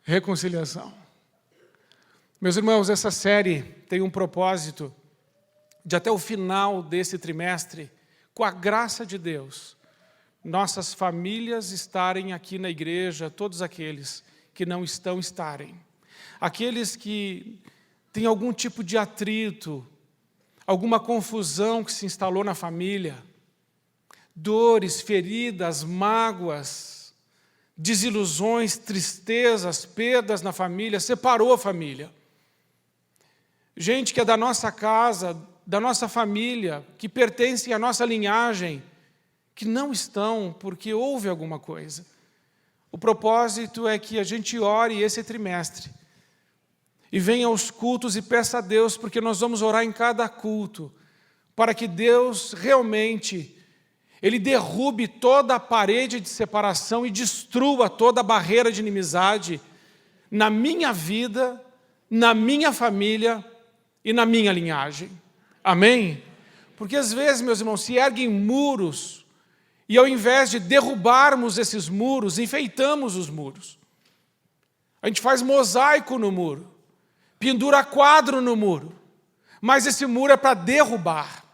Reconciliação. Meus irmãos, essa série tem um propósito de até o final desse trimestre, com a graça de Deus, nossas famílias estarem aqui na igreja, todos aqueles que não estão estarem. Aqueles que têm algum tipo de atrito, alguma confusão que se instalou na família, dores, feridas, mágoas, desilusões, tristezas, perdas na família, separou a família. Gente que é da nossa casa, da nossa família, que pertencem à nossa linhagem, que não estão porque houve alguma coisa. O propósito é que a gente ore esse trimestre e venha aos cultos e peça a Deus, porque nós vamos orar em cada culto, para que Deus realmente Ele derrube toda a parede de separação e destrua toda a barreira de inimizade na minha vida, na minha família e na minha linhagem. Amém? Porque às vezes, meus irmãos, se erguem muros e ao invés de derrubarmos esses muros, enfeitamos os muros. A gente faz mosaico no muro, pendura quadro no muro, mas esse muro é para derrubar,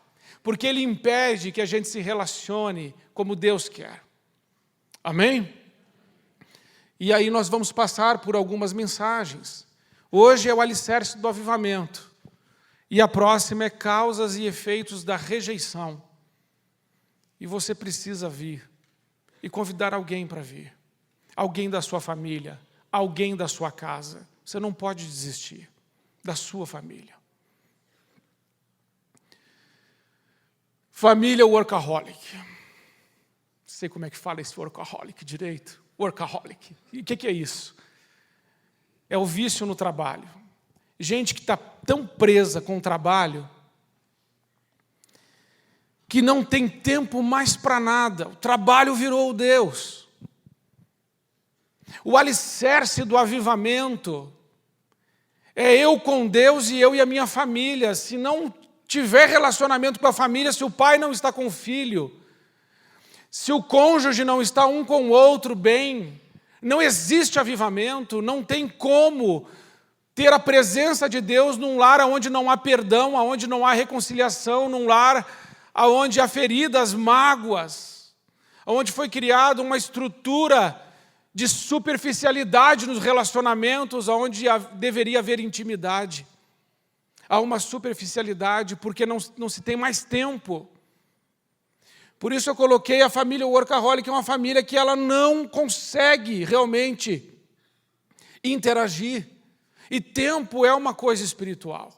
porque ele impede que a gente se relacione como Deus quer. Amém? E aí nós vamos passar por algumas mensagens. Hoje é o alicerce do avivamento. E a próxima é causas e efeitos da rejeição. E você precisa vir e convidar alguém para vir. Alguém da sua família, alguém da sua casa. Você não pode desistir da sua família. Família workaholic. Não sei como é que fala esse workaholic direito. Workaholic. E o que é isso? É o vício no trabalho. Gente que está tão presa com o trabalho que não tem tempo mais para nada. O trabalho virou o Deus. O alicerce do avivamento é eu com Deus e eu e a minha família. Se não tiver relacionamento com a família, se o pai não está com o filho, se o cônjuge não está um com o outro bem, não existe avivamento, não tem como ter a presença de Deus num lar onde não há perdão, onde não há reconciliação, num lar onde há feridas, mágoas, onde foi criada uma estrutura de superficialidade nos relacionamentos, onde deveria haver intimidade. Há uma superficialidade porque não se tem mais tempo. Por isso eu coloquei a família workaholic, que é uma família que ela não consegue realmente interagir. E tempo é uma coisa espiritual.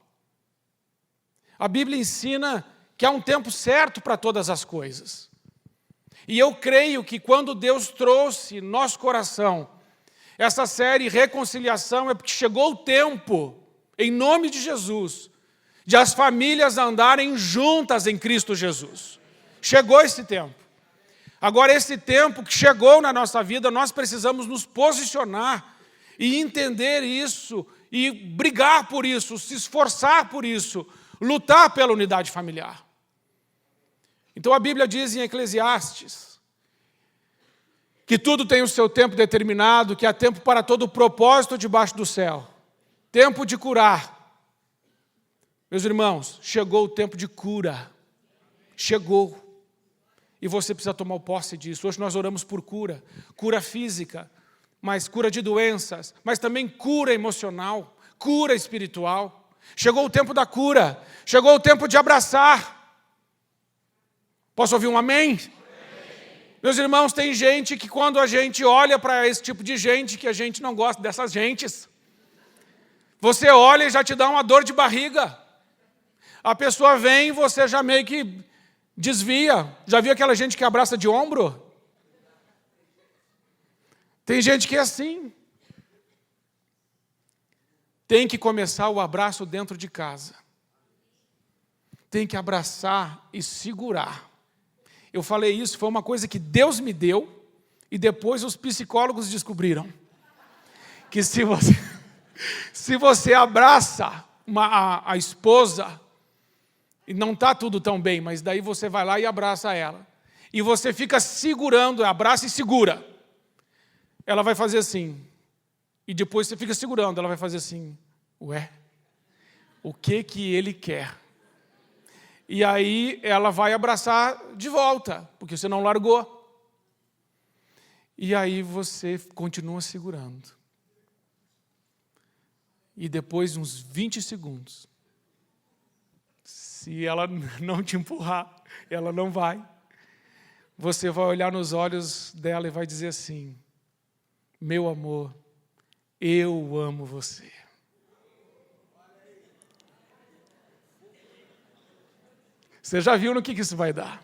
A Bíblia ensina que há um tempo certo para todas as coisas. E eu creio que quando Deus trouxe no nosso coração essa série Reconciliação, é porque chegou o tempo, em nome de Jesus, de as famílias andarem juntas em Cristo Jesus. Chegou esse tempo. Agora, esse tempo que chegou na nossa vida, nós precisamos nos posicionar e entender isso, e brigar por isso, se esforçar por isso, lutar pela unidade familiar. Então a Bíblia diz em Eclesiastes que tudo tem o seu tempo determinado, que há tempo para todo o propósito debaixo do céu. Tempo de curar. Meus irmãos, chegou o tempo de cura. Chegou. E você precisa tomar posse disso. Hoje nós oramos por cura. Cura física, mas cura de doenças, mas também cura emocional, cura espiritual. Chegou o tempo da cura. Chegou o tempo de abraçar. Posso ouvir um amém? Amém? Meus irmãos, tem gente que quando a gente olha para esse tipo de gente, que a gente não gosta dessas gentes, você olha e já te dá uma dor de barriga. A pessoa vem e você já meio que desvia. Já viu aquela gente que abraça de ombro? Tem gente que é assim. Tem que começar o abraço dentro de casa. Tem que abraçar e segurar. Eu falei isso, foi uma coisa que Deus me deu e depois os psicólogos descobriram. Que se você abraça a esposa, e não está tudo tão bem, mas daí você vai lá e abraça ela. E você fica segurando, abraça e segura. Ela vai fazer assim. E depois você fica segurando, ela vai fazer assim, ué, o que ele quer? E aí ela vai abraçar de volta, porque você não largou. E aí você continua segurando. E depois, uns 20 segundos, se ela não te empurrar, ela não vai. Você vai olhar nos olhos dela e vai dizer assim, meu amor, eu amo você. Você já viu no que isso vai dar?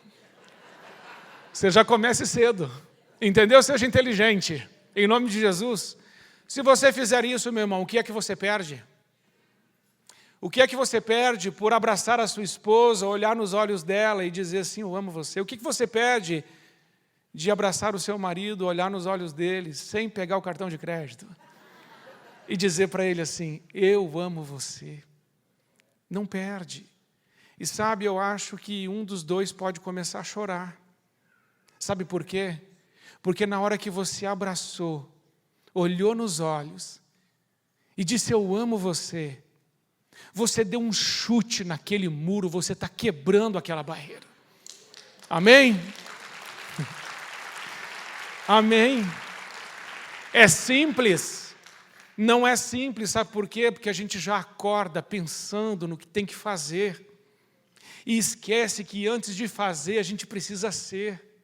Você já comece cedo, entendeu? Seja inteligente, em nome de Jesus. Se você fizer isso, meu irmão, o que é que você perde? O que é que você perde por abraçar a sua esposa, olhar nos olhos dela e dizer assim, eu amo você? O que você perde de abraçar o seu marido, olhar nos olhos dele, sem pegar o cartão de crédito? E dizer para ele assim, eu amo você. Não perde. E sabe, eu acho que um dos dois pode começar a chorar. Sabe por quê? Porque na hora que você abraçou, olhou nos olhos e disse, eu amo você, você deu um chute naquele muro, você está quebrando aquela barreira. Amém? Amém? É simples? Não é simples, sabe por quê? Porque a gente já acorda pensando no que tem que fazer e esquece que antes de fazer a gente precisa ser.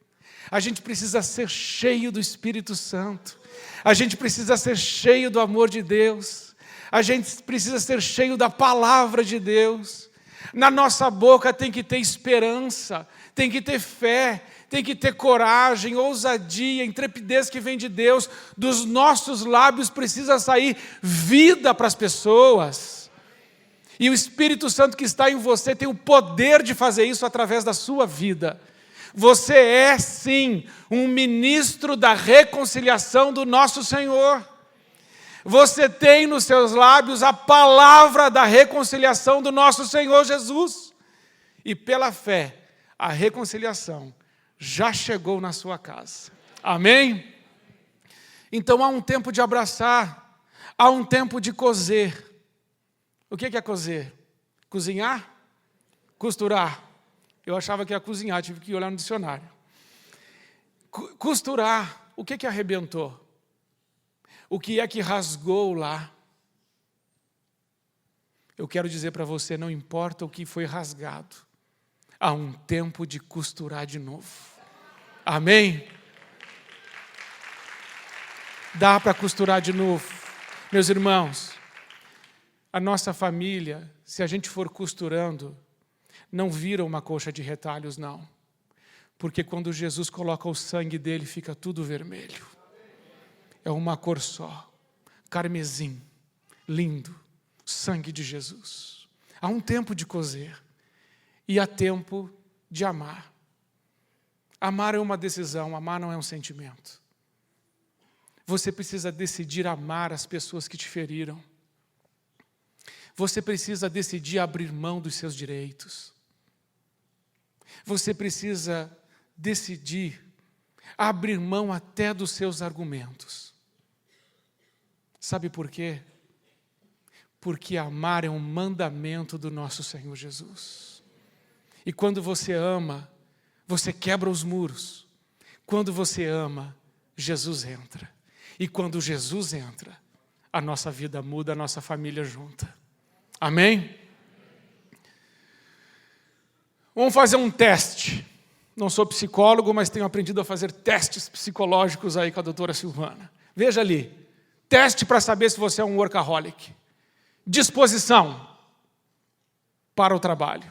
A gente precisa ser cheio do Espírito Santo. A gente precisa ser cheio do amor de Deus. A gente precisa ser cheio da palavra de Deus. Na nossa boca tem que ter esperança, tem que ter fé, tem que ter coragem, ousadia, intrepidez que vem de Deus. Dos nossos lábios precisa sair vida para as pessoas. E o Espírito Santo que está em você tem o poder de fazer isso através da sua vida. Você é, sim, um ministro da reconciliação do nosso Senhor. Você tem nos seus lábios a palavra da reconciliação do nosso Senhor Jesus. E pela fé, a reconciliação já chegou na sua casa. Amém? Então há um tempo de abraçar, há um tempo de coser. O que é coser? Cozinhar? Costurar? Eu achava que ia cozinhar, tive que olhar no dicionário. Costurar, o que arrebentou? O que é que rasgou lá? Eu quero dizer para você, não importa o que foi rasgado, há um tempo de costurar de novo. Amém? Dá para costurar de novo. Meus irmãos, a nossa família, se a gente for costurando, não vira uma coxa de retalhos, não. Porque quando Jesus coloca o sangue dele, fica tudo vermelho. É uma cor só, carmesim, lindo, sangue de Jesus. Há um tempo de coser e há tempo de amar. Amar é uma decisão, amar não é um sentimento. Você precisa decidir amar as pessoas que te feriram. Você precisa decidir abrir mão dos seus direitos. Você precisa decidir abrir mão até dos seus argumentos. Sabe por quê? Porque amar é um mandamento do nosso Senhor Jesus. E quando você ama, você quebra os muros. Quando você ama, Jesus entra. E quando Jesus entra, a nossa vida muda, a nossa família junta. Amém? Vamos fazer um teste. Não sou psicólogo, mas tenho aprendido a fazer testes psicológicos aí com a doutora Silvana. Veja ali, teste para saber se você é um workaholic. Disposição para o trabalho.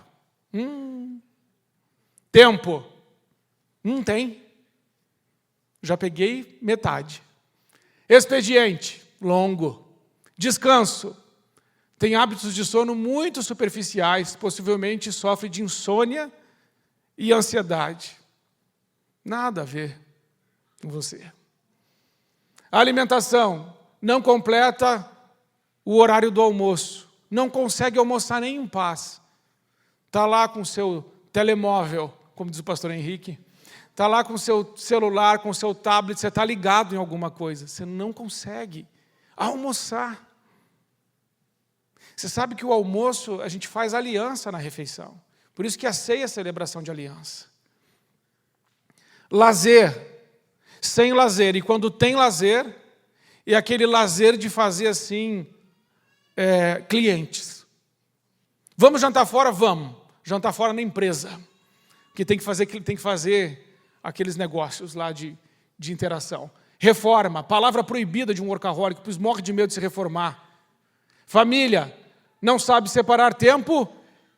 Tempo. Não tem. Já peguei metade. Expediente. Longo. Descanso. Tem hábitos de sono muito superficiais, possivelmente sofre de insônia e ansiedade. Nada a ver com você. A alimentação não completa o horário do almoço. Não consegue almoçar nem em paz. Está lá com o seu telemóvel, como diz o pastor Henrique. Está lá com o seu celular, com o seu tablet, você está ligado em alguma coisa. Você não consegue Almoçar. Você sabe que o almoço, a gente faz aliança na refeição. Por isso que a ceia é a celebração de aliança. Lazer. Sem lazer. E quando tem lazer, é aquele lazer de fazer assim, clientes. Vamos jantar fora? Vamos. Jantar fora na empresa. Que tem que fazer aqueles negócios lá de interação. Reforma. Palavra proibida de um workaholic, pois morre de medo de se reformar. Família. Não sabe separar tempo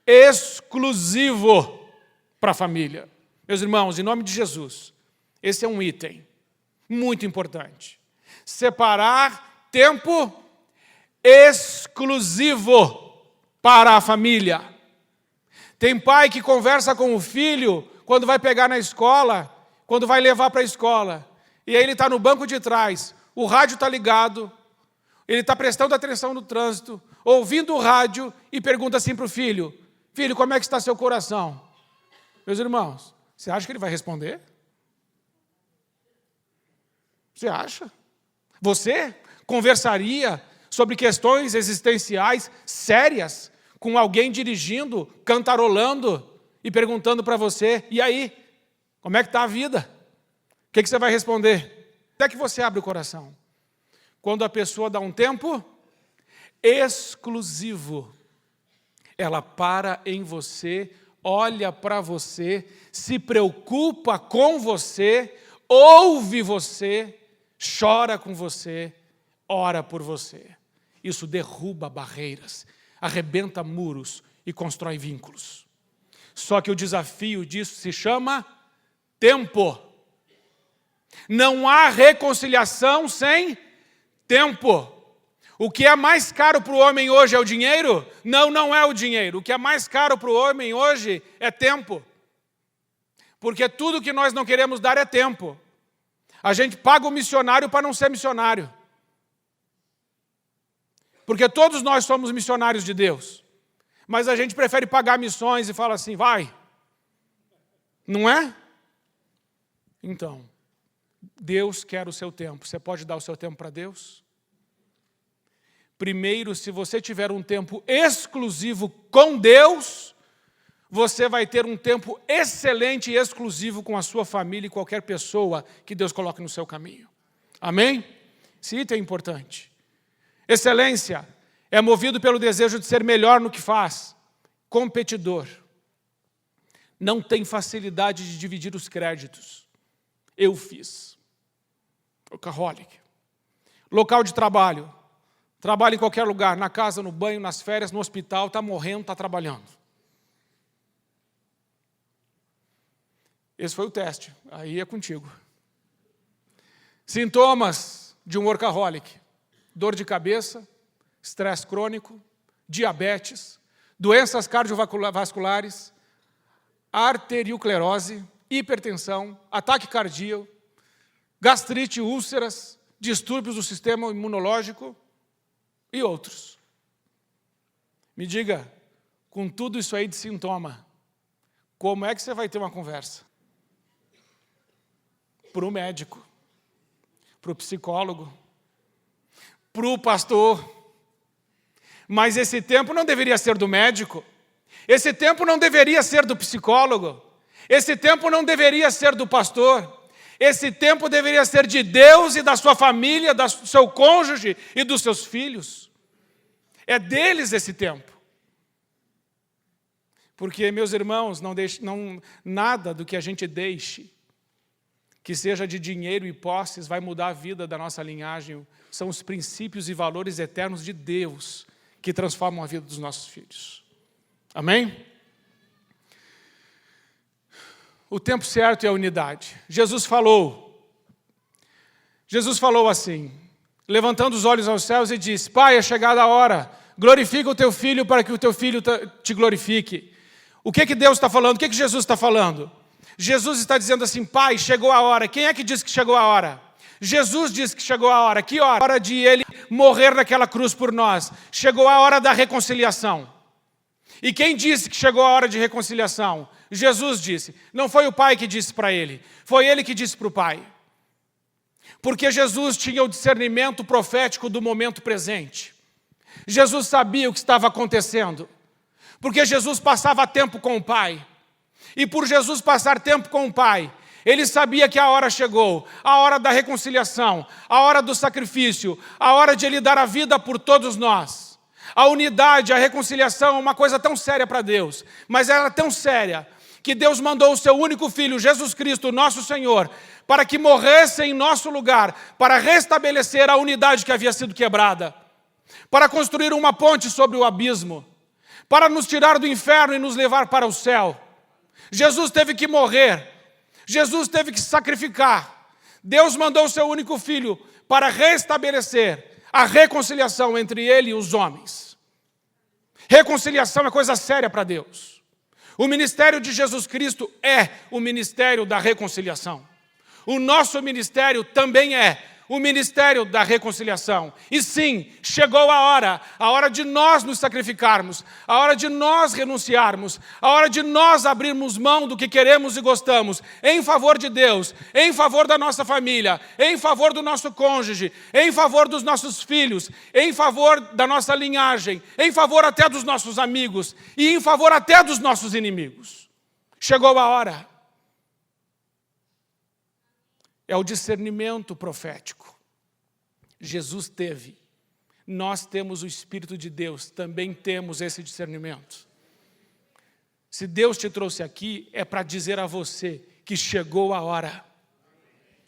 exclusivo para a família. Meus irmãos, em nome de Jesus, esse é um item muito importante. Separar tempo exclusivo para a família. Tem pai que conversa com o filho quando vai pegar na escola, quando vai levar para a escola. E aí ele está no banco de trás, o rádio está ligado, ele está prestando atenção no trânsito, ouvindo o rádio e pergunta assim para o filho: filho, como é que está seu coração? Meus irmãos, você acha que ele vai responder? Você acha? Você conversaria sobre questões existenciais sérias com alguém dirigindo, cantarolando e perguntando para você: e aí, como é que está a vida? O que você vai responder? Até que você abre o coração. Quando a pessoa dá um tempo exclusivo, ela para em você, olha para você, se preocupa com você, ouve você, chora com você, ora por você. Isso derruba barreiras, arrebenta muros e constrói vínculos. Só que o desafio disso se chama tempo. Não há reconciliação sem tempo. O que é mais caro para o homem hoje é o dinheiro? Não, não é o dinheiro. O que é mais caro para o homem hoje é tempo. Porque tudo que nós não queremos dar é tempo. A gente paga o missionário para não ser missionário. Porque todos nós somos missionários de Deus. Mas a gente prefere pagar missões e fala assim: vai. Não é? Então, Deus quer o seu tempo. Você pode dar o seu tempo para Deus? Primeiro, se você tiver um tempo exclusivo com Deus, você vai ter um tempo excelente e exclusivo com a sua família e qualquer pessoa que Deus coloque no seu caminho. Amém? Esse item é importante. Excelência é movido pelo desejo de ser melhor no que faz. Competidor. Não tem facilidade de dividir os créditos. Eu fiz. Workaholic. Local de trabalho. Trabalha em qualquer lugar, na casa, no banho, nas férias, no hospital, está morrendo, está trabalhando. Esse foi o teste, aí é contigo. Sintomas de um workaholic: dor de cabeça, estresse crônico, diabetes, doenças cardiovasculares, arterioclerose, hipertensão, ataque cardíaco, gastrite, úlceras, distúrbios do sistema imunológico e outros. Me diga, com tudo isso aí de sintoma, como é que você vai ter uma conversa? Para o médico, para o psicólogo, para o pastor. Mas esse tempo não deveria ser do médico, esse tempo não deveria ser do psicólogo, esse tempo não deveria ser do pastor, esse tempo deveria ser de Deus e da sua família, do seu cônjuge e dos seus filhos. É deles esse tempo. Porque, meus irmãos, nada do que a gente deixe, que seja de dinheiro e posses, vai mudar a vida da nossa linhagem. São os princípios e valores eternos de Deus que transformam a vida dos nossos filhos. Amém? O tempo certo é a unidade. Jesus falou assim, levantando os olhos aos céus e disse: Pai, é chegada a hora, glorifica o teu filho para que o teu filho te glorifique. O que Deus está falando? O que Jesus está falando? Jesus está dizendo assim: Pai, chegou a hora. Quem é que disse que chegou a hora? Jesus disse que chegou a hora. Que hora? A hora de Ele morrer naquela cruz por nós. Chegou a hora da reconciliação. E quem disse que chegou a hora de reconciliação? Jesus disse. Não foi o Pai que disse para Ele. Foi Ele que disse para o Pai. Porque Jesus tinha o discernimento profético do momento presente. Jesus sabia o que estava acontecendo. Porque Jesus passava tempo com o Pai. E por Jesus passar tempo com o Pai, ele sabia que a hora chegou, a hora da reconciliação, a hora do sacrifício, a hora de ele dar a vida por todos nós. A unidade, a reconciliação é uma coisa tão séria para Deus, mas ela é tão séria que Deus mandou o seu único Filho, Jesus Cristo, nosso Senhor, para que morresse em nosso lugar, para restabelecer a unidade que havia sido quebrada, para construir uma ponte sobre o abismo, para nos tirar do inferno e nos levar para o céu. Jesus teve que morrer, Jesus teve que se sacrificar. Deus mandou o seu único Filho para restabelecer a reconciliação entre ele e os homens. Reconciliação é coisa séria para Deus. O ministério de Jesus Cristo é o ministério da reconciliação. O nosso ministério também é o ministério da reconciliação. E sim, chegou a hora de nós nos sacrificarmos, a hora de nós renunciarmos, a hora de nós abrirmos mão do que queremos e gostamos, em favor de Deus, em favor da nossa família, em favor do nosso cônjuge, em favor dos nossos filhos, em favor da nossa linhagem, em favor até dos nossos amigos e em favor até dos nossos inimigos. Chegou a hora. É o discernimento profético. Jesus teve. Nós temos o Espírito de Deus, também temos esse discernimento. Se Deus te trouxe aqui, é para dizer a você que chegou a hora.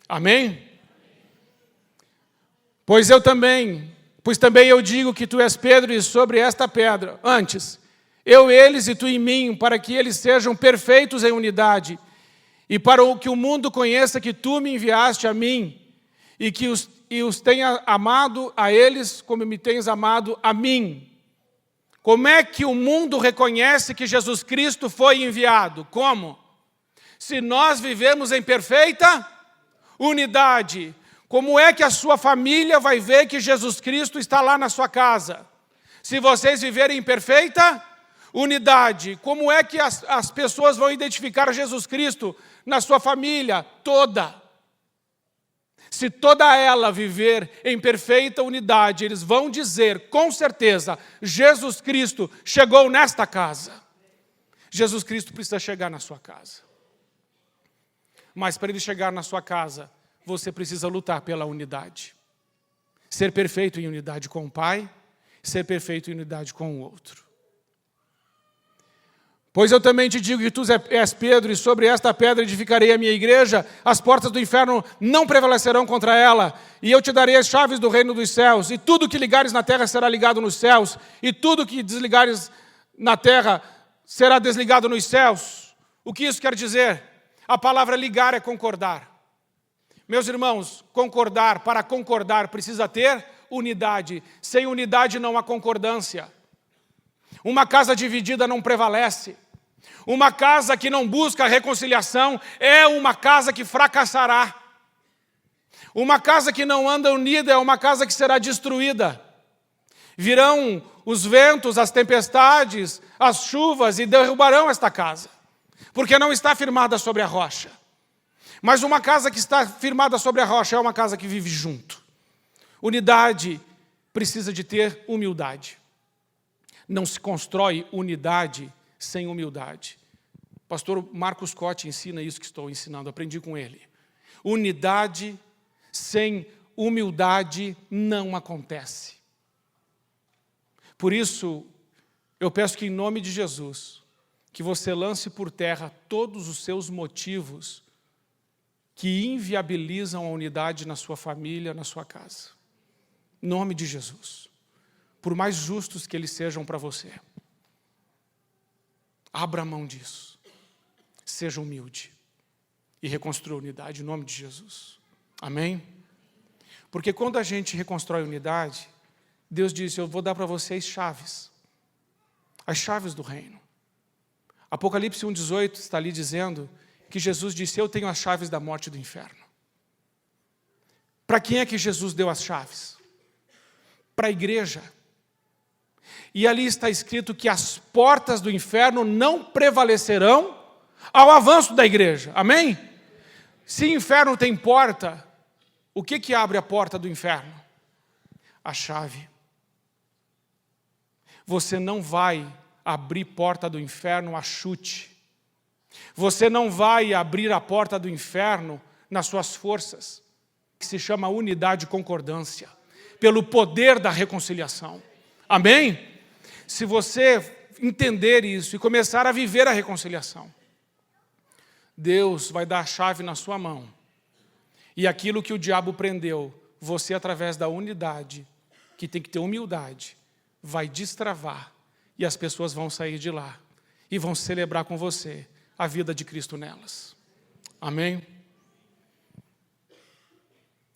Amém? Pois também eu digo que tu és Pedro, e sobre esta pedra, antes, eu eles e tu em mim, para que eles sejam perfeitos em unidade, e para que o mundo conheça que tu me enviaste a mim, e que os tenha amado a eles como me tens amado a mim. Como é que o mundo reconhece que Jesus Cristo foi enviado? Como? Se nós vivemos em perfeita unidade. Como é que a sua família vai ver que Jesus Cristo está lá na sua casa? Se vocês viverem em perfeita unidade. Como é que as pessoas vão identificar Jesus Cristo na sua família toda? Se toda ela viver em perfeita unidade, eles vão dizer, com certeza, Jesus Cristo chegou nesta casa. Jesus Cristo precisa chegar na sua casa. Mas para ele chegar na sua casa, você precisa lutar pela unidade. Ser perfeito em unidade com o Pai, ser perfeito em unidade com o outro. Pois eu também te digo que tu és Pedro, e sobre esta pedra edificarei a minha igreja, as portas do inferno não prevalecerão contra ela, e eu te darei as chaves do reino dos céus, e tudo que ligares na terra será ligado nos céus, e tudo que desligares na terra será desligado nos céus. O que isso quer dizer? A palavra ligar é concordar. Meus irmãos, para concordar precisa ter unidade. Sem unidade não há concordância. Uma casa dividida não prevalece. Uma casa que não busca a reconciliação é uma casa que fracassará. Uma casa que não anda unida é uma casa que será destruída. Virão os ventos, as tempestades, as chuvas e derrubarão esta casa, porque não está firmada sobre a rocha. Mas uma casa que está firmada sobre a rocha é uma casa que vive junto. Unidade precisa de ter humildade. Não se constrói unidade sem humildade. Pastor Marcos Cotti ensina isso que estou ensinando, aprendi com ele. Unidade sem humildade não acontece. Por isso, eu peço que em nome de Jesus, que você lance por terra todos os seus motivos que inviabilizam a unidade na sua família, na sua casa. Em nome de Jesus. Por mais justos que eles sejam para você. Abra mão disso. Seja humilde. E reconstrua a unidade em nome de Jesus. Amém? Porque quando a gente reconstrói a unidade, Deus disse, eu vou dar para vocês chaves. As chaves do reino. Apocalipse 1,18 está ali dizendo que Jesus disse, eu tenho as chaves da morte e do inferno. Para quem é que Jesus deu as chaves? Para a igreja. E ali está escrito que as portas do inferno não prevalecerão ao avanço da igreja. Amém? Se o inferno tem porta, O que abre a porta do inferno? A chave. Você não vai abrir porta do inferno a chute. Você não vai abrir a porta do inferno nas suas forças, que se chama unidade e concordância, pelo poder da reconciliação. Amém? Se você entender isso e começar a viver a reconciliação, Deus vai dar a chave na sua mão. E aquilo que o diabo prendeu, você, através da unidade, que tem que ter humildade, vai destravar. E as pessoas vão sair de lá e vão celebrar com você a vida de Cristo nelas. Amém?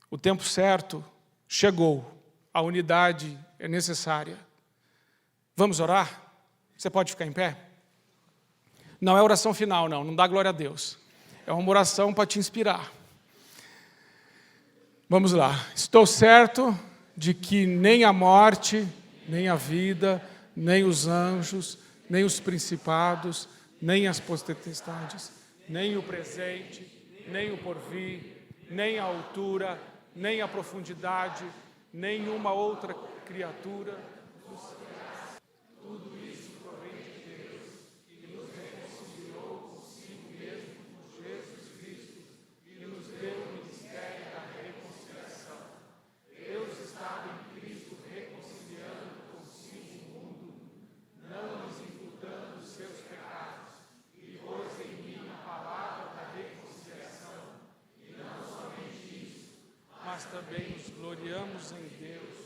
O tempo certo chegou. A unidade é necessária. Vamos orar? Você pode ficar em pé? Não é oração final, não dá glória a Deus. É uma oração para te inspirar. Vamos lá. Estou certo de que nem a morte, nem a vida, nem os anjos, nem os principados, nem as potestades, nem o presente, nem o porvir, nem a altura, nem a profundidade, nenhuma outra criatura. Tudo isso provém de Deus, que nos reconciliou consigo mesmo por Jesus Cristo e nos deu o ministério da reconciliação. Deus estava em Cristo reconciliando consigo o mundo, não nos imputando os seus pecados, e pôs em mim a palavra da reconciliação. E não somente isso, mas também nos gloriamos em Deus,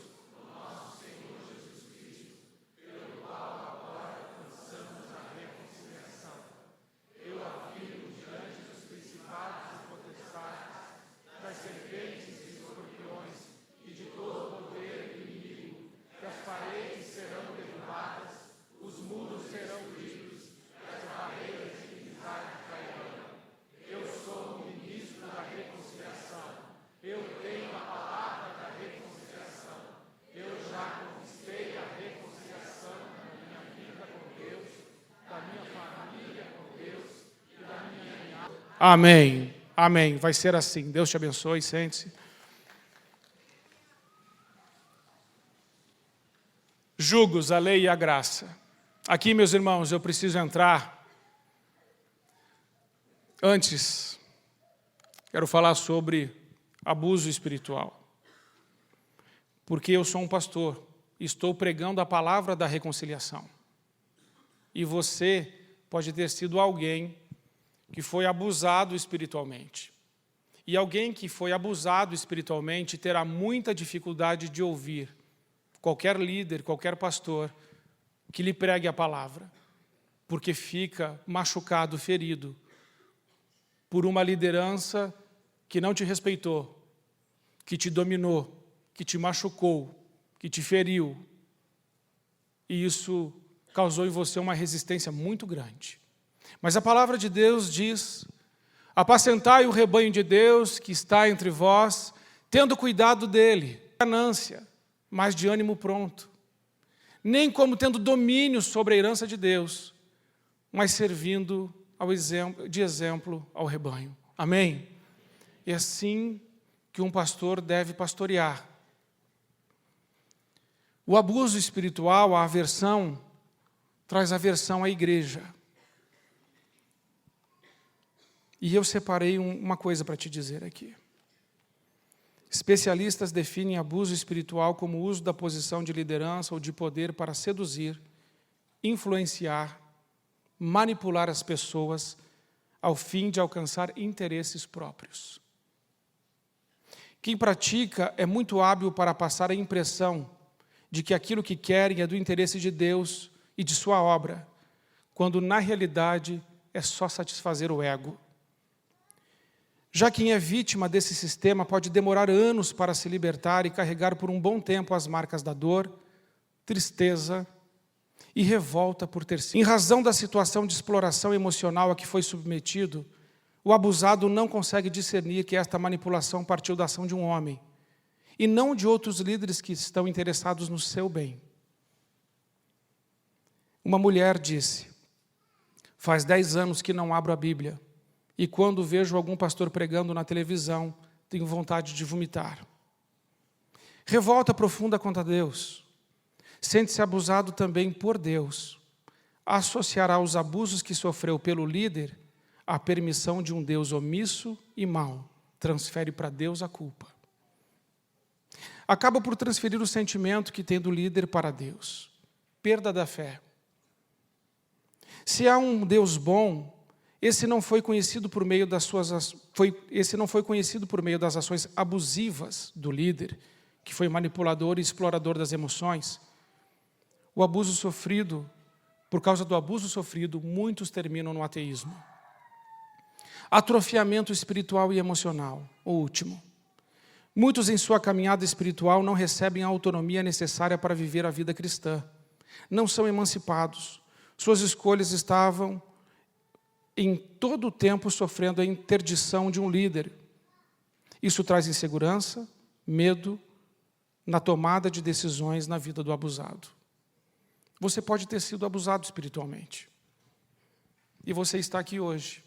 Amém, amém, vai ser assim. Deus te abençoe, sente-se. Julgos, a lei e a graça. Aqui, meus irmãos, eu preciso entrar. Antes, quero falar sobre abuso espiritual. Porque eu sou um pastor, estou pregando a palavra da reconciliação. E você pode ter sido alguém que foi abusado espiritualmente. E alguém que foi abusado espiritualmente terá muita dificuldade de ouvir qualquer líder, qualquer pastor que lhe pregue a palavra, porque fica machucado, ferido por uma liderança que não te respeitou, que te dominou, que te machucou, que te feriu. E isso causou em você uma resistência muito grande. Mas a palavra de Deus diz: apacentai o rebanho de Deus que está entre vós, tendo cuidado dele, ganância, mas de ânimo pronto, nem como tendo domínio sobre a herança de Deus, mas servindo de exemplo ao rebanho. Amém? É assim que um pastor deve pastorear. O abuso espiritual, a aversão, traz aversão à igreja. E eu separei uma coisa para te dizer aqui. Especialistas definem abuso espiritual como o uso da posição de liderança ou de poder para seduzir, influenciar, manipular as pessoas ao fim de alcançar interesses próprios. Quem pratica é muito hábil para passar a impressão de que aquilo que querem é do interesse de Deus e de sua obra, quando na realidade é só satisfazer o ego. Já quem é vítima desse sistema pode demorar anos para se libertar e carregar por um bom tempo as marcas da dor, tristeza e revolta por ter sido. Em razão da situação de exploração emocional a que foi submetido, o abusado não consegue discernir que esta manipulação partiu da ação de um homem e não de outros líderes que estão interessados no seu bem. Uma mulher disse: faz 10 anos que não abro a Bíblia. E quando vejo algum pastor pregando na televisão, tenho vontade de vomitar. Revolta profunda contra Deus. Sente-se abusado também por Deus. Associará os abusos que sofreu pelo líder à permissão de um Deus omisso e mau. Transfere para Deus a culpa. Acaba por transferir o sentimento que tem do líder para Deus. Perda da fé. Se há um Deus bom, esse não foi conhecido por meio das ações abusivas do líder, que foi manipulador e explorador das emoções. Por causa do abuso sofrido, muitos terminam no ateísmo. Atrofiamento espiritual e emocional, o último. Muitos em sua caminhada espiritual não recebem a autonomia necessária para viver a vida cristã. Não são emancipados. Suas escolhas estavam em todo o tempo sofrendo a interdição de um líder. Isso traz insegurança, medo, na tomada de decisões na vida do abusado. Você pode ter sido abusado espiritualmente. E você está aqui hoje.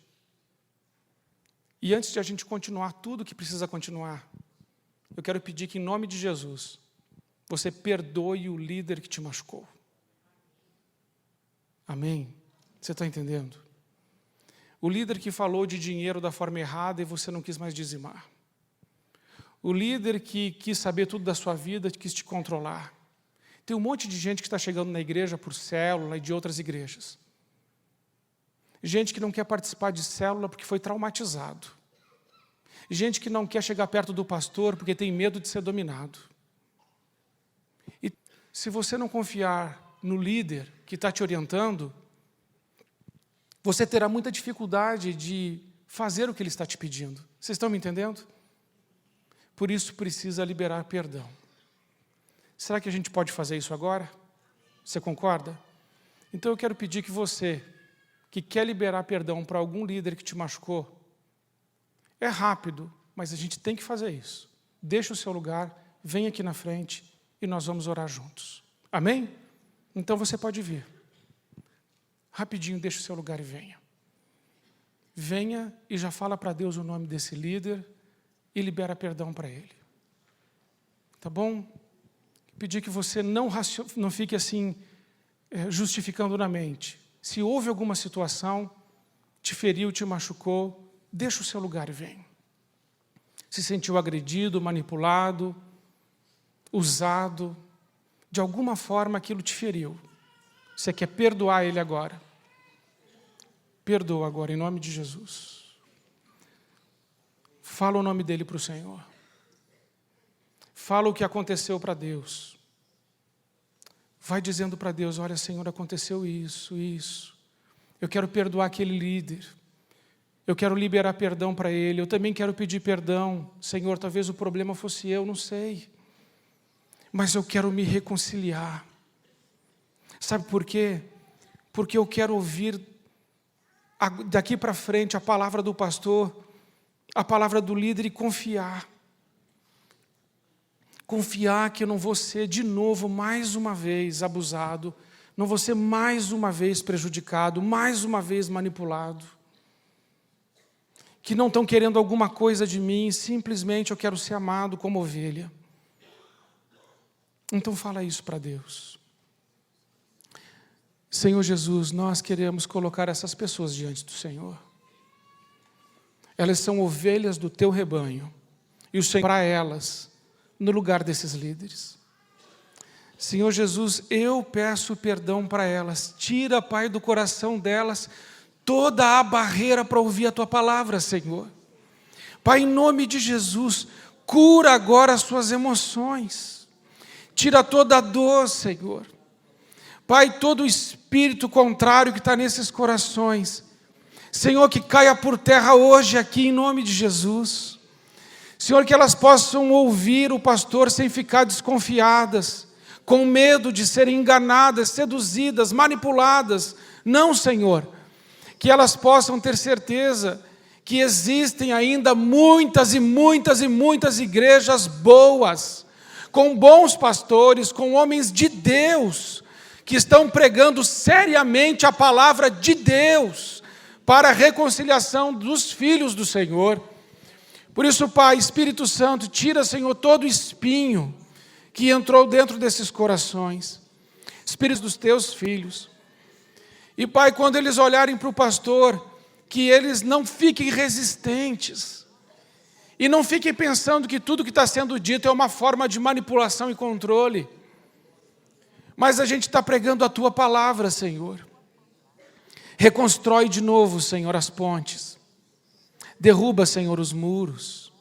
E antes de a gente continuar tudo o que precisa continuar, eu quero pedir que, em nome de Jesus, você perdoe o líder que te machucou. Amém? Você está entendendo? O líder que falou de dinheiro da forma errada e você não quis mais dizimar. O líder que quis saber tudo da sua vida, quis te controlar. Tem um monte de gente que está chegando na igreja por célula e de outras igrejas. Gente que não quer participar de célula porque foi traumatizado. Gente que não quer chegar perto do pastor porque tem medo de ser dominado. E se você não confiar no líder que está te orientando, você terá muita dificuldade de fazer o que ele está te pedindo. Vocês estão me entendendo? Por isso precisa liberar perdão. Será que a gente pode fazer isso agora? Você concorda? Então eu quero pedir que você, que quer liberar perdão para algum líder que te machucou, é rápido, mas a gente tem que fazer isso. Deixa o seu lugar, vem aqui na frente e nós vamos orar juntos. Amém? Então você pode vir. Rapidinho, deixa o seu lugar e venha. Venha e já fala para Deus o nome desse líder e libera perdão para ele. Tá bom? Pedir que você não fique assim, justificando na mente. Se houve alguma situação, te feriu, te machucou, deixa o seu lugar e vem. Se sentiu agredido, manipulado, usado, de alguma forma aquilo te feriu. Você quer perdoar ele agora. Perdoa agora, em nome de Jesus. Fala o nome dele para o Senhor. Fala o que aconteceu para Deus. Vai dizendo para Deus, olha, Senhor, aconteceu isso. Eu quero perdoar aquele líder. Eu quero liberar perdão para ele. Eu também quero pedir perdão. Senhor, talvez o problema fosse eu, não sei. Mas eu quero me reconciliar. Sabe por quê? Porque eu quero ouvir daqui para frente a palavra do pastor, a palavra do líder e confiar. Confiar que eu não vou ser de novo, mais uma vez, abusado, não vou ser mais uma vez prejudicado, mais uma vez manipulado. Que não estão querendo alguma coisa de mim, simplesmente eu quero ser amado como ovelha. Então fala isso para Deus. Senhor Jesus, nós queremos colocar essas pessoas diante do Senhor. Elas são ovelhas do teu rebanho. E o Senhor para elas, no lugar desses líderes. Senhor Jesus, eu peço perdão para elas. Tira, Pai, do coração delas toda a barreira para ouvir a tua palavra, Senhor. Pai, em nome de Jesus, cura agora as suas emoções. Tira toda a dor, Senhor. Pai, todo o espírito contrário que está nesses corações, Senhor, que caia por terra hoje aqui em nome de Jesus. Senhor, que elas possam ouvir o pastor sem ficar desconfiadas, com medo de serem enganadas, seduzidas, manipuladas. Não, Senhor, que elas possam ter certeza que existem ainda muitas e muitas e muitas igrejas boas, com bons pastores, com homens de Deus, que estão pregando seriamente a palavra de Deus para a reconciliação dos filhos do Senhor. Por isso, Pai, Espírito Santo, tira, Senhor, todo espinho que entrou dentro desses corações, espíritos dos teus filhos. E, Pai, quando eles olharem para o pastor, que eles não fiquem resistentes e não fiquem pensando que tudo que está sendo dito é uma forma de manipulação e controle. Mas a gente está pregando a Tua palavra, Senhor. Reconstrói de novo, Senhor, as pontes. Derruba, Senhor, os muros.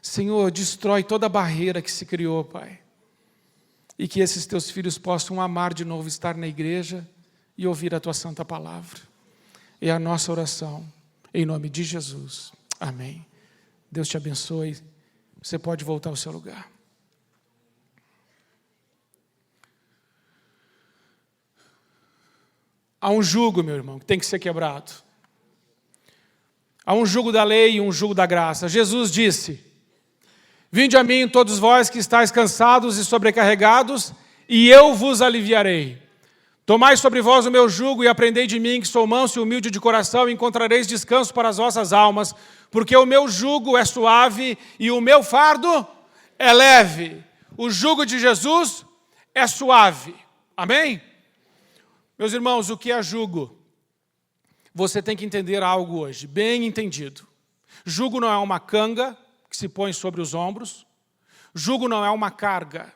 Senhor, destrói toda a barreira que se criou, Pai. E que esses Teus filhos possam amar de novo estar na igreja e ouvir a Tua santa palavra. É a nossa oração, em nome de Jesus. Amém. Deus te abençoe. Você pode voltar ao seu lugar. Há um jugo, meu irmão, que tem que ser quebrado. Há um jugo da lei e um jugo da graça. Jesus disse: vinde a mim todos vós que estáis cansados e sobrecarregados, e eu vos aliviarei. Tomai sobre vós o meu jugo e aprendei de mim, que sou manso e humilde de coração, e encontrareis descanso para as vossas almas, porque o meu jugo é suave e o meu fardo é leve. O jugo de Jesus é suave. Amém? Meus irmãos, o que é jugo? Você tem que entender algo hoje, bem entendido. Jugo não é uma canga que se põe sobre os ombros. Jugo não é uma carga.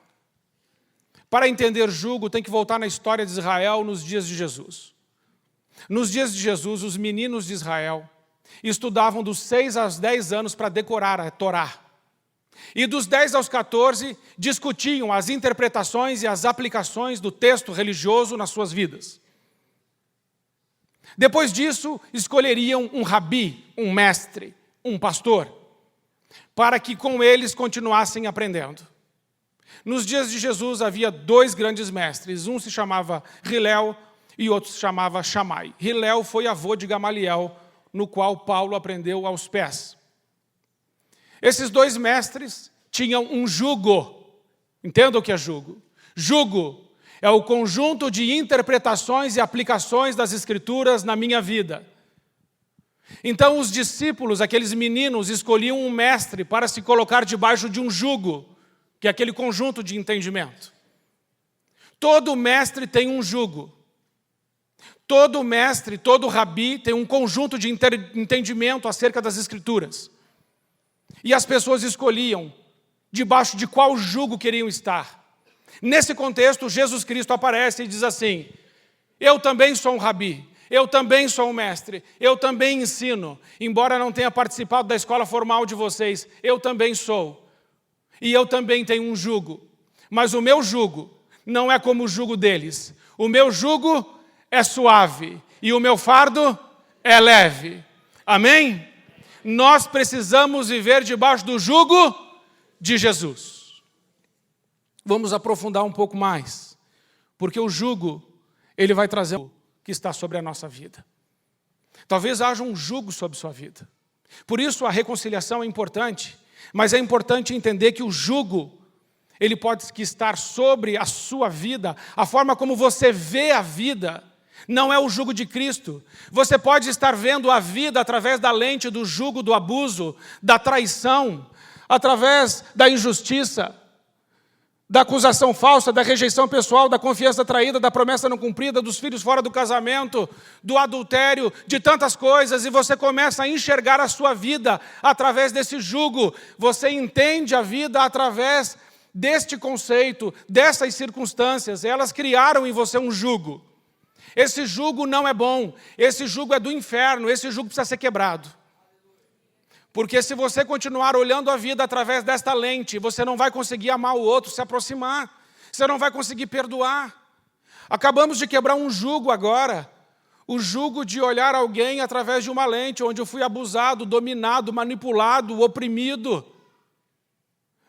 Para entender jugo, tem que voltar na história de Israel nos dias de Jesus. Nos dias de Jesus, os meninos de Israel estudavam dos 6 aos 10 anos para decorar a Torá. E dos 10 aos 14, discutiam as interpretações e as aplicações do texto religioso nas suas vidas. Depois disso, escolheriam um rabi, um mestre, um pastor, para que com eles continuassem aprendendo. Nos dias de Jesus havia 2 grandes mestres, um se chamava Hilel e outro se chamava Shammai. Hilel foi avô de Gamaliel, no qual Paulo aprendeu aos pés. Esses 2 mestres tinham um jugo. Entenda o que é jugo. Jugo é o conjunto de interpretações e aplicações das Escrituras na minha vida. Então os discípulos, aqueles meninos, escolhiam um mestre para se colocar debaixo de um jugo, que é aquele conjunto de entendimento. Todo mestre tem um jugo. Todo mestre, todo rabi tem um conjunto de entendimento acerca das Escrituras. E as pessoas escolhiam debaixo de qual jugo queriam estar. Nesse contexto, Jesus Cristo aparece e diz assim: eu também sou um rabi, eu também sou um mestre, eu também ensino. Embora não tenha participado da escola formal de vocês, eu também sou. E eu também tenho um jugo. Mas o meu jugo não é como o jugo deles. O meu jugo é suave e o meu fardo é leve. Amém? Nós precisamos viver debaixo do jugo de Jesus. Vamos aprofundar um pouco mais, porque o jugo, ele vai trazer o que está sobre a nossa vida. Talvez haja um jugo sobre sua vida. Por isso a reconciliação é importante, mas é importante entender que o jugo, ele pode estar sobre a sua vida, a forma como você vê a vida, não é o jugo de Cristo. Você pode estar vendo a vida através da lente do jugo do abuso, da traição, através da injustiça, da acusação falsa, da rejeição pessoal, da confiança traída, da promessa não cumprida, dos filhos fora do casamento, do adultério, de tantas coisas, e você começa a enxergar a sua vida através desse jugo. Você entende a vida através deste conceito, dessas circunstâncias. Elas criaram em você um jugo. Esse jugo não é bom, esse jugo é do inferno, esse jugo precisa ser quebrado. Porque se você continuar olhando a vida através desta lente, você não vai conseguir amar o outro, se aproximar. Você não vai conseguir perdoar. Acabamos de quebrar um jugo agora. O jugo de olhar alguém através de uma lente, onde eu fui abusado, dominado, manipulado, oprimido.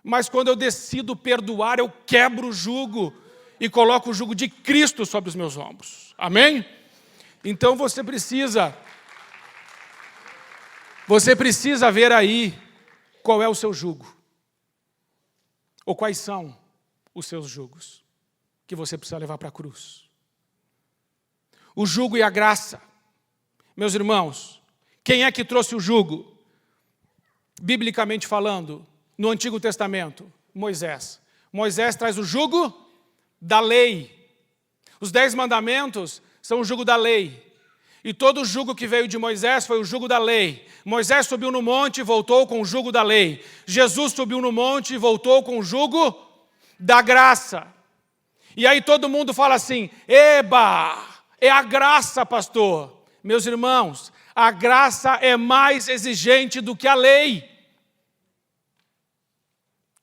Mas quando eu decido perdoar, eu quebro o jugo e coloco o jugo de Cristo sobre os meus ombros. Amém? Então você precisa ver aí qual é o seu jugo. Ou quais são os seus jugos que você precisa levar para a cruz. O jugo e a graça. Meus irmãos, quem é que trouxe o jugo? biblicamente falando, no Antigo Testamento? Moisés. Moisés traz o jugo da lei. Os 10 mandamentos são o jugo da lei. E todo o jugo que veio de Moisés foi o jugo da lei. Moisés subiu no monte e voltou com o jugo da lei. Jesus subiu no monte e voltou com o jugo da graça. E aí todo mundo fala assim, eba, é a graça, pastor. Meus irmãos, a graça é mais exigente do que a lei.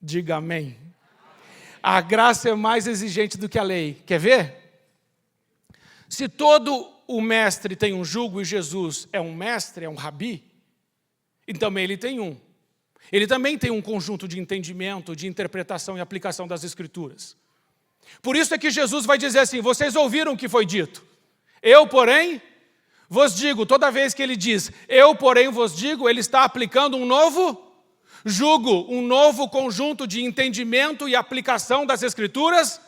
Diga amém. A graça é mais exigente do que a lei. Quer ver? Se todo o mestre tem um jugo e Jesus é um mestre, é um rabi, e também ele tem um. Ele também tem um conjunto de entendimento, de interpretação e aplicação das Escrituras. Por isso é que Jesus vai dizer assim, vocês ouviram o que foi dito. Eu, porém, vos digo, toda vez que ele diz, eu, porém, vos digo, ele está aplicando um novo jugo, um novo conjunto de entendimento e aplicação das Escrituras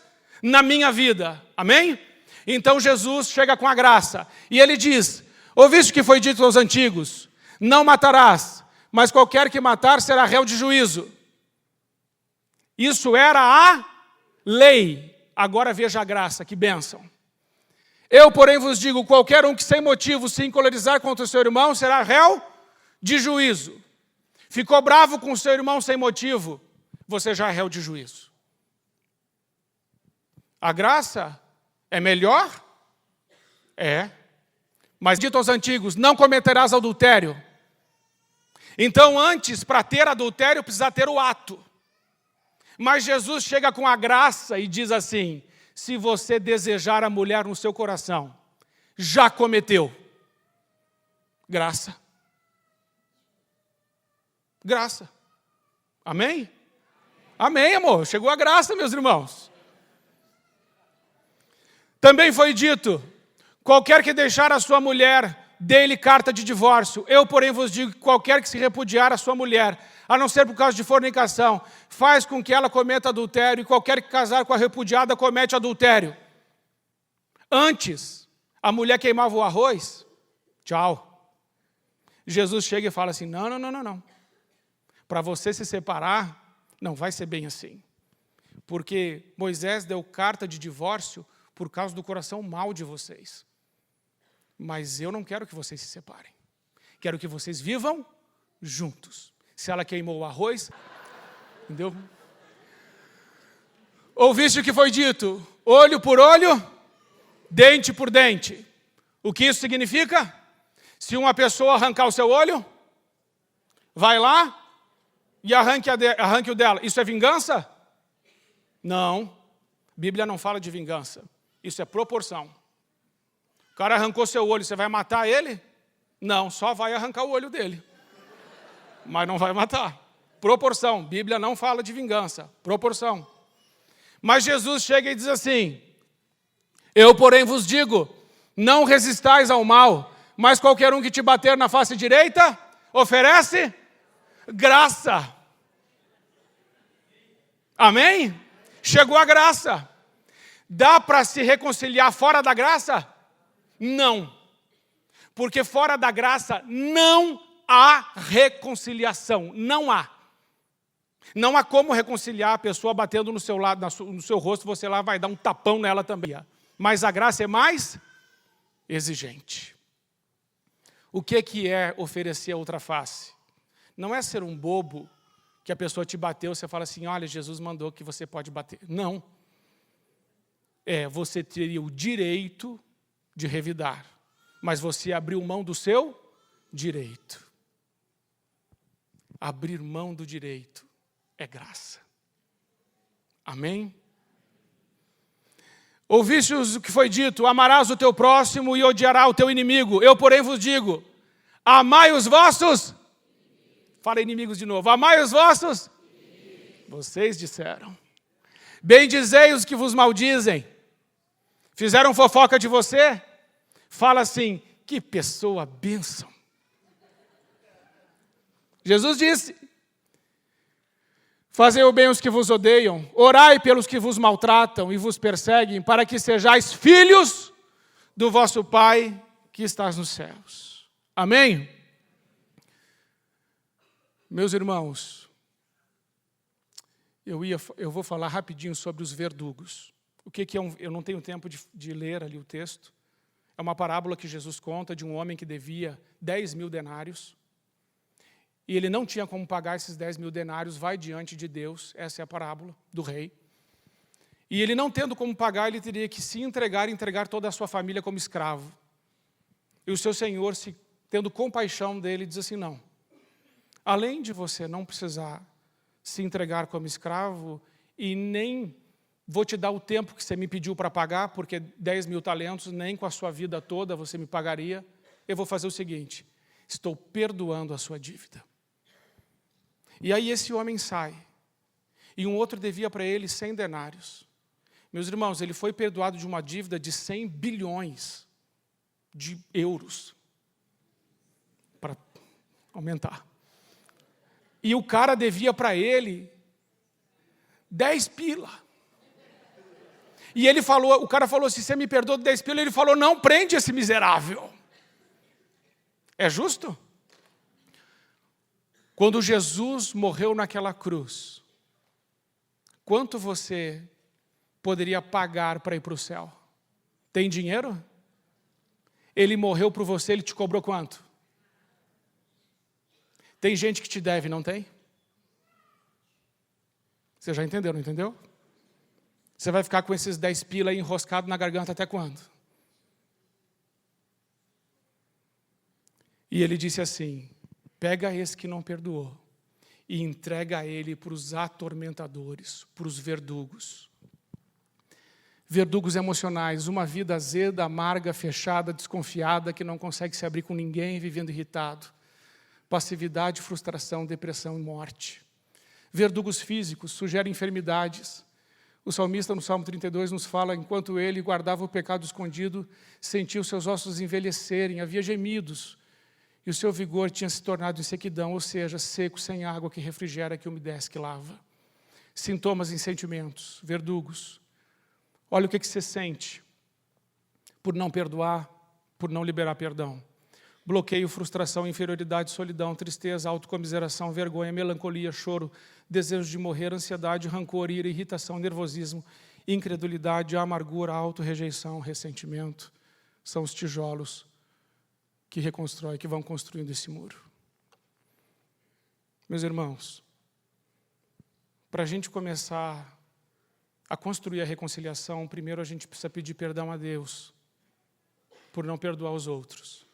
na minha vida. Amém? Então Jesus chega com a graça e ele diz, ouviste o que foi dito aos antigos, não matarás, mas qualquer que matar será réu de juízo. Isso era a lei. Agora veja a graça, que bênção. Eu, porém, vos digo, qualquer um que sem motivo se encolerizar contra o seu irmão será réu de juízo. Ficou bravo com o seu irmão sem motivo, você já é réu de juízo. A graça é melhor? É. Mas dito aos antigos, não cometerás adultério. Então antes, para ter adultério, precisa ter o ato. Mas Jesus chega com a graça e diz assim, se você desejar a mulher no seu coração, já cometeu. Graça. Graça. Amém? Amém, amor. Chegou a graça, meus irmãos. Também foi dito, qualquer que deixar a sua mulher, dê-lhe carta de divórcio. Eu, porém, vos digo que qualquer que se repudiar a sua mulher, a não ser por causa de fornicação, faz com que ela cometa adultério, e qualquer que casar com a repudiada comete adultério. Antes, a mulher queimava o arroz, tchau. Jesus chega e fala assim, não. Para você se separar, não vai ser bem assim. Porque Moisés deu carta de divórcio por causa do coração mau de vocês. Mas eu não quero que vocês se separem. Quero que vocês vivam juntos. Se ela queimou o arroz, entendeu? Ouviste o que foi dito? Olho por olho, dente por dente. O que isso significa? Se uma pessoa arrancar o seu olho, vai lá e arranque o dela. Isso é vingança? Não. A Bíblia não fala de vingança. Isso é proporção. O cara arrancou seu olho, você vai matar ele? Não, só vai arrancar o olho dele. Mas não vai matar. Proporção. A Bíblia não fala de vingança. Proporção. Mas Jesus chega e diz assim, eu, porém, vos digo, não resistais ao mal, mas qualquer um que te bater na face direita, oferece graça. Amém? Chegou a graça. Dá para se reconciliar fora da graça? Não. Porque fora da graça não há reconciliação. Não há. Não há como reconciliar a pessoa batendo no seu lado, no seu rosto, você lá vai dar um tapão nela também. Mas a graça é mais exigente. O que é oferecer a outra face? Não é ser um bobo que a pessoa te bateu, você fala assim, olha, Jesus mandou que você pode bater. Não. Você teria o direito de revidar, mas você abriu mão do seu direito. Abrir mão do direito é graça. Amém? Ouviste o que foi dito, amarás o teu próximo e odiarás o teu inimigo. Eu, porém, vos digo, amai os vossos... Fala inimigos de novo. Amai os vossos... Vocês disseram. Bendizei os que vos maldizem. Fizeram fofoca de você? Fala assim, que pessoa bênção. Jesus disse, fazei o bem aos que vos odeiam, orai pelos que vos maltratam e vos perseguem, para que sejais filhos do vosso Pai que estás nos céus. Amém? Meus irmãos, eu vou falar rapidinho sobre os verdugos. O que é eu não tenho tempo de ler ali o texto. É uma parábola que Jesus conta de um homem que devia 10.000 denários. E ele não tinha como pagar esses 10.000 denários, vai diante de Deus, essa é a parábola do rei. E ele não tendo como pagar, ele teria que se entregar e entregar toda a sua família como escravo. E o seu senhor, tendo compaixão dele, diz assim, não. Além de você não precisar se entregar como escravo, e nem vou te dar o tempo que você me pediu para pagar, porque 10.000 talentos, nem com a sua vida toda você me pagaria, eu vou fazer o seguinte, estou perdoando a sua dívida. E aí esse homem sai, e um outro devia para ele 100 denários. Meus irmãos, ele foi perdoado de uma dívida de 100 bilhões de euros, para aumentar. E o cara devia para ele 10 pila. E ele falou, o cara falou assim, você me perdoa de 10 pila? Ele falou, não, prende esse miserável. É justo? Quando Jesus morreu naquela cruz, quanto você poderia pagar para ir para o céu? Tem dinheiro? Ele morreu por você, ele te cobrou quanto? Tem gente que te deve, não tem? Você já entendeu, não entendeu? Você vai ficar com esses 10 pila aí enroscado na garganta até quando? E ele disse assim, pega esse que não perdoou e entrega ele para os atormentadores, para os verdugos. Verdugos emocionais, uma vida azeda, amarga, fechada, desconfiada, que não consegue se abrir com ninguém, vivendo irritado. Passividade, frustração, depressão e morte. Verdugos físicos sugerem enfermidades. O salmista no Salmo 32 nos fala, enquanto ele guardava o pecado escondido, sentiu seus ossos envelhecerem, havia gemidos, e o seu vigor tinha se tornado em sequidão, ou seja, seco, sem água, que refrigera, que umedece, que lava. Sintomas e sentimentos, verdugos. Olha o que você sente por não perdoar, por não liberar perdão. Bloqueio, frustração, inferioridade, solidão, tristeza, autocomiseração, vergonha, melancolia, choro, desejo de morrer, ansiedade, rancor, ira, irritação, nervosismo, incredulidade, amargura, autorrejeição, ressentimento. São os tijolos que reconstroem, que vão construindo esse muro. Meus irmãos, para a gente começar a construir a reconciliação, primeiro a gente precisa pedir perdão a Deus por não perdoar os outros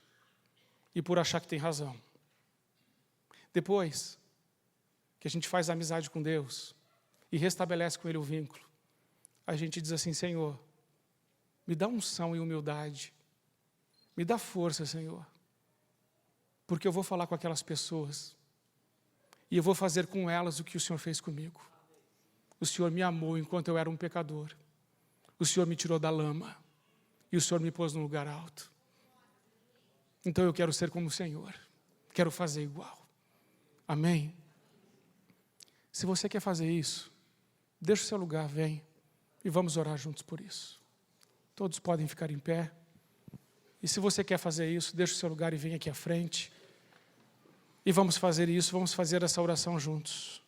e por achar que tem razão. Depois que a gente faz amizade com Deus e restabelece com Ele o vínculo, a gente diz assim, Senhor, me dá unção e humildade, me dá força, Senhor, porque eu vou falar com aquelas pessoas e eu vou fazer com elas o que o Senhor fez comigo. O Senhor me amou enquanto eu era um pecador. O Senhor me tirou da lama e o Senhor me pôs num lugar alto. Então eu quero ser como o Senhor. Quero fazer igual. Amém? Se você quer fazer isso, deixa o seu lugar, vem e vamos orar juntos por isso. Todos podem ficar em pé. E se você quer fazer isso, deixa o seu lugar e vem aqui à frente. E vamos fazer isso, vamos fazer essa oração juntos.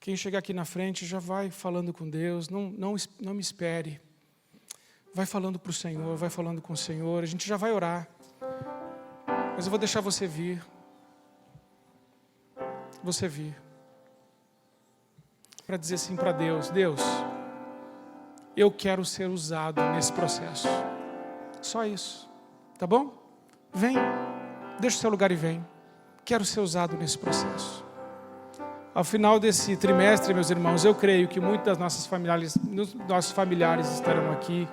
Quem chegar aqui na frente já vai falando com Deus, não me espere. Vai falando para o Senhor, vai falando com o Senhor, a gente já vai orar. Mas eu vou deixar você vir. Você vir. Para dizer assim para Deus, Deus, eu quero ser usado nesse processo. Só isso, tá bom? Vem, deixa o seu lugar e vem. Quero ser usado nesse processo. Ao final desse trimestre, meus irmãos, eu creio que muitos dos nossos familiares estarão aqui,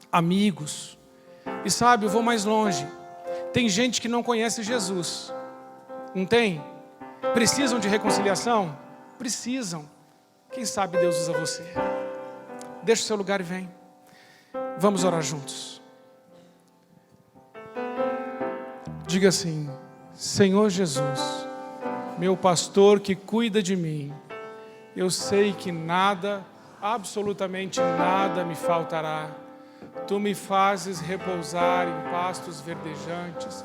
amigos. E sabe, eu vou mais longe. Tem gente que não conhece Jesus. Não tem? Precisam de reconciliação? Precisam. Quem sabe Deus usa você. Deixa o seu lugar e vem. Vamos orar juntos. Diga assim, Senhor Jesus, meu pastor que cuida de mim, eu sei que nada, absolutamente nada me faltará. Tu me fazes repousar em pastos verdejantes,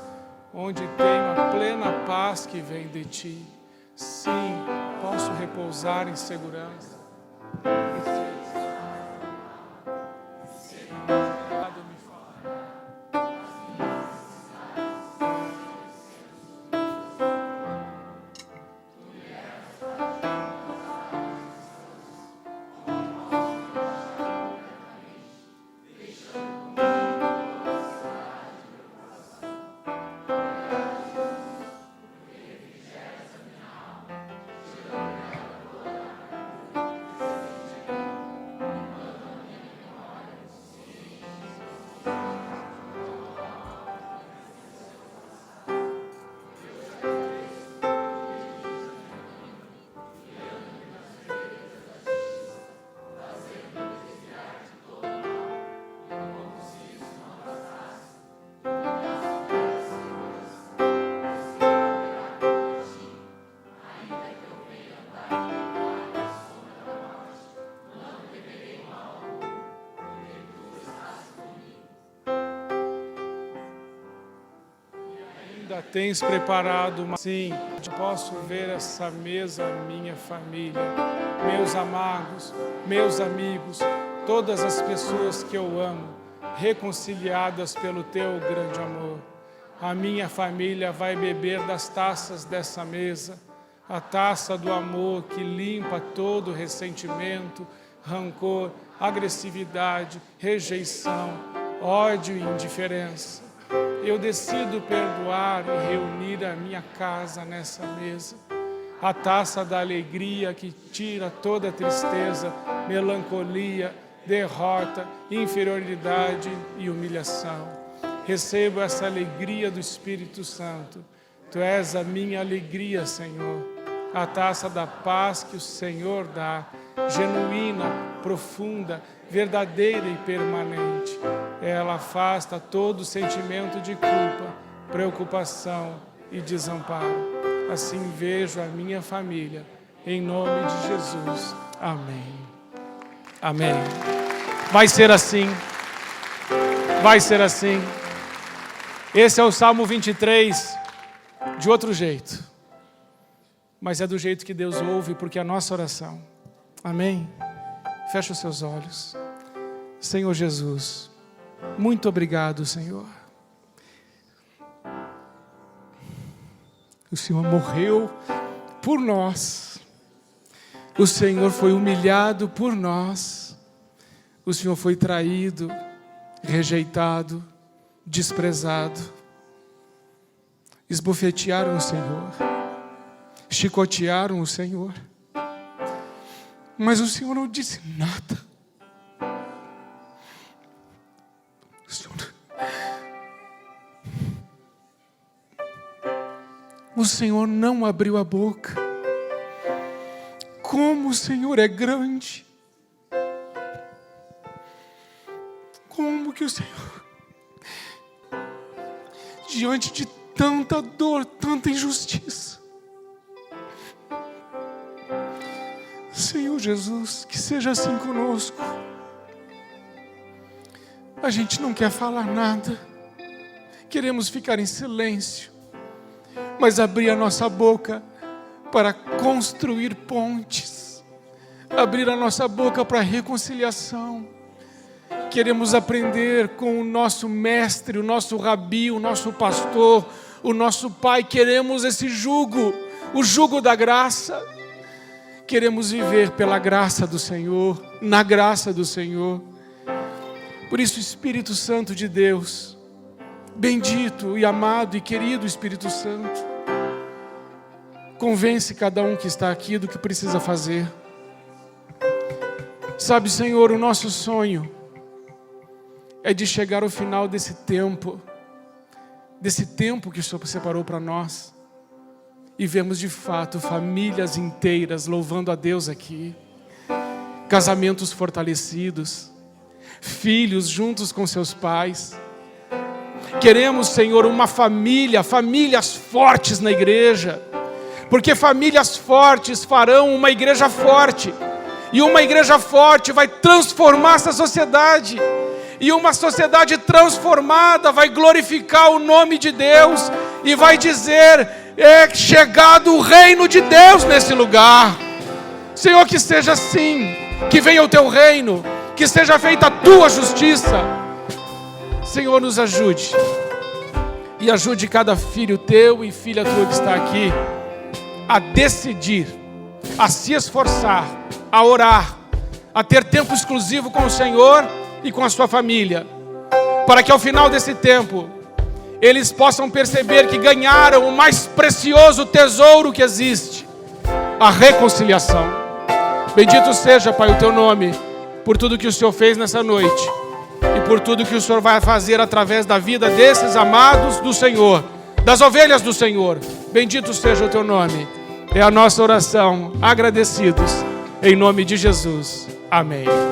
onde tenho a plena paz que vem de Ti. Sim, posso repousar em segurança. Tens preparado uma... Sim, posso ver essa mesa, minha família, meus amados, meus amigos, todas as pessoas que eu amo, reconciliadas pelo Teu grande amor. A minha família vai beber das taças dessa mesa, a taça do amor que limpa todo ressentimento, rancor, agressividade, rejeição, ódio e indiferença. Eu decido perdoar e reunir a minha casa nessa mesa. A taça da alegria que tira toda tristeza, melancolia, derrota, inferioridade e humilhação. Recebo essa alegria do Espírito Santo. Tu és a minha alegria, Senhor. A taça da paz que o Senhor dá, genuína, profunda, verdadeira e permanente. Ela afasta todo sentimento de culpa, preocupação e desamparo. Assim vejo a minha família, em nome de Jesus. Amém. Amém. Vai ser assim. Vai ser assim. Esse é o Salmo 23, de outro jeito. Mas é do jeito que Deus ouve, porque é a nossa oração. Amém? Feche os seus olhos. Senhor Jesus, muito obrigado, Senhor. O Senhor morreu por nós. O Senhor foi humilhado por nós. O Senhor foi traído, rejeitado, desprezado. Esbofetearam o Senhor. Chicotearam o Senhor. Mas o Senhor não disse nada. O Senhor não abriu a boca. Como o Senhor é grande. Como que o Senhor, diante de tanta dor, tanta injustiça, Senhor Jesus, que seja assim conosco. A gente não quer falar nada, queremos ficar em silêncio, mas abrir a nossa boca para construir pontes, abrir a nossa boca para reconciliação. Queremos aprender com o nosso mestre, o nosso rabi, o nosso pastor, o nosso pai. Queremos esse jugo, o jugo da graça. Queremos viver pela graça do Senhor, na graça do Senhor. Por isso, Espírito Santo de Deus, bendito e amado e querido Espírito Santo, convence cada um que está aqui do que precisa fazer. Sabe, Senhor, o nosso sonho é de chegar ao final desse tempo que o Senhor separou para nós, e vemos de fato famílias inteiras louvando a Deus aqui, casamentos fortalecidos, filhos juntos com seus pais, Queremos, Senhor, uma família, famílias fortes na igreja, porque famílias fortes farão uma igreja forte, e uma igreja forte vai transformar essa sociedade, e uma sociedade transformada vai glorificar o nome de Deus, e vai dizer: é chegado o reino de Deus nesse lugar. Senhor, que seja assim, que venha o teu reino, que seja feita a tua justiça. Senhor, nos ajude, e ajude cada filho teu e filha tua que está aqui, a decidir, a se esforçar, a orar, a ter tempo exclusivo com o Senhor e com a sua família, para que ao final desse tempo, eles possam perceber que ganharam o mais precioso tesouro que existe, a reconciliação. Bendito seja, Pai, o teu nome, por tudo que o Senhor fez nessa noite, e por tudo que o Senhor vai fazer através da vida desses amados do Senhor, das ovelhas do Senhor. Bendito seja o teu nome. É a nossa oração, agradecidos, em nome de Jesus. Amém.